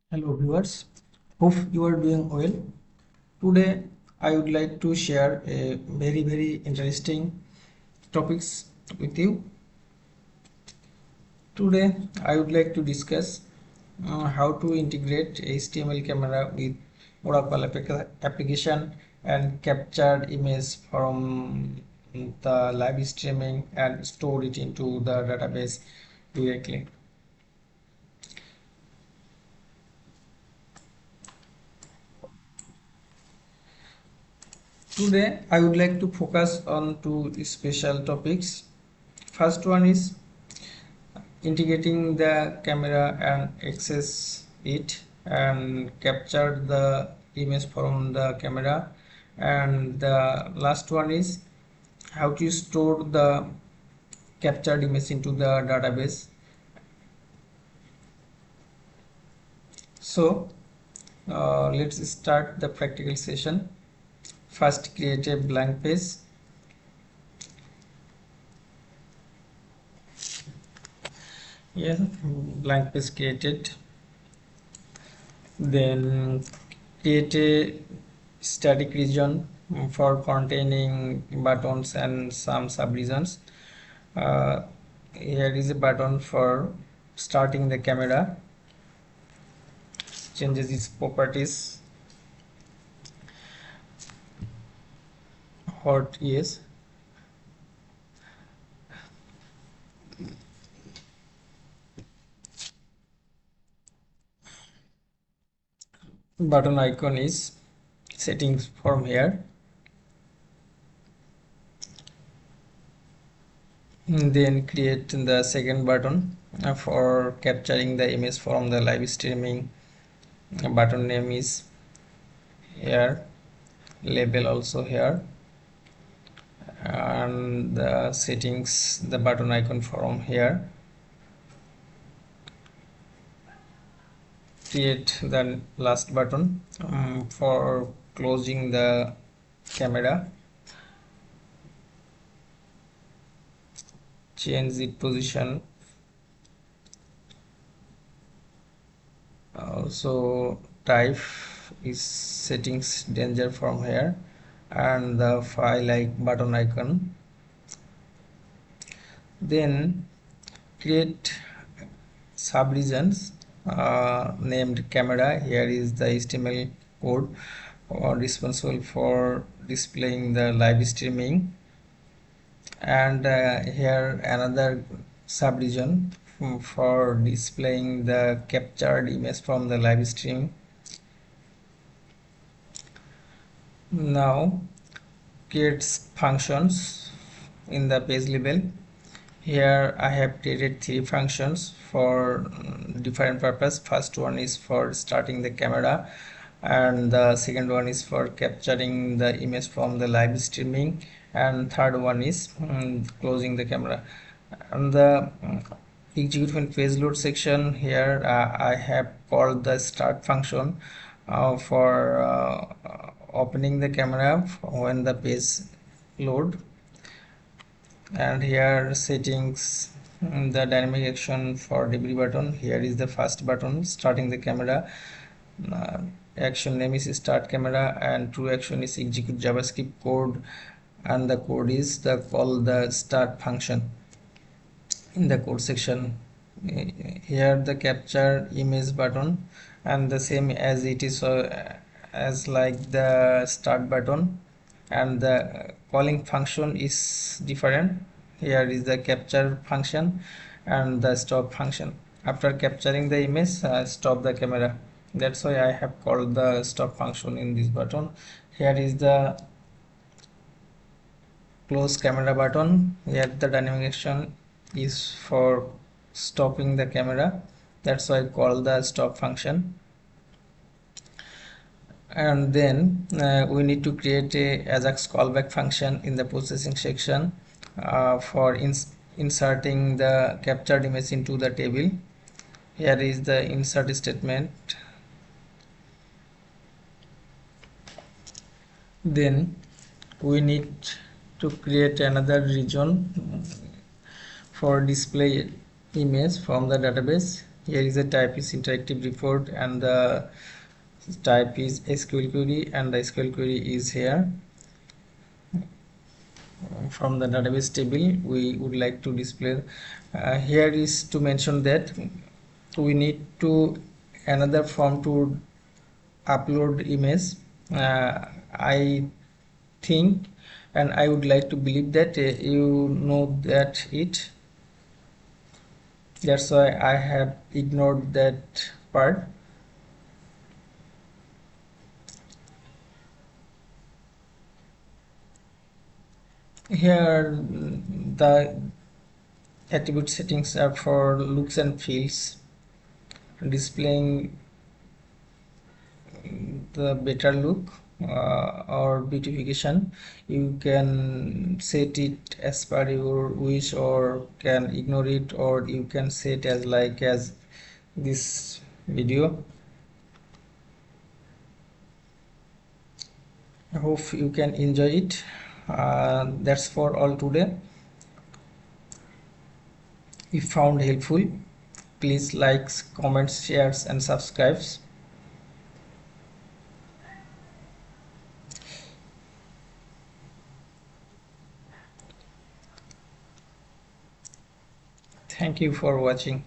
Hello viewers, hope you are doing well. Today I would like to share a very interesting topics with you. Today I would like to discuss how to integrate HTML camera with Oracle application and capture image from the live streaming and store it into the database directly. Today I would like to focus on two special topics. First one is integrating the camera and access it and capture the image from the camera, and the last one is how to store the captured image into the database. So let's start the practical session. First, create a blank page. Yes, blank page created. Then create a static region for containing buttons and some subregions. Here is a button for starting the camera. Changes its properties. Hot, yes. Button icon is settings from here. Then create the second button for capturing the image from the live streaming. Button name is here, label also here, and the settings, the button icon from here. Create the last button for closing the camera. Change the position. Also type is settings danger from here, and the file like button icon. Then create subregions named camera. Here is the HTML code responsible for displaying the live streaming, and here another subregion for displaying the captured image from the live stream. Now creates functions in the page label. Here I have created three functions for different purpose. First one is for starting the camera, and the second one is for capturing the image from the live streaming, and third one is closing the camera. And the execute page load section, here I have called the start function for opening the camera when the page load. And here settings, the dynamic action for every button. Here is the first button, starting the camera. Action name is start camera, and true action is execute JavaScript code, and the code is the call the start function in the code section. Here the capture image button, and the same as it is as like the start button, and the calling function is different. Here is the capture function and the stop function. After capturing the image, stop the camera. That's why I have called the stop function in this button. Here is the close camera button. Here the dynamic action is for stopping the camera. That's why I call the stop function. And then we need to create a Ajax callback function in the processing section for inserting the captured image into the table. Here is the insert statement. Then we need to create another region for display image from the database. Here is the type is interactive report and the type is SQL query, and the SQL query is here. From the database table we would like to display. Here is to mention that we need to another form to upload image. I think and I would like to believe that you know that it, that's why I have ignored that part. Here the attribute settings are for looks and feels, displaying the better look or beautification. You can set it as per your wish or can ignore it, or you can set as like as this video. I hope you can enjoy it. That's for all today. If found helpful, please likes, comments, shares and subscribes. Thank you for watching.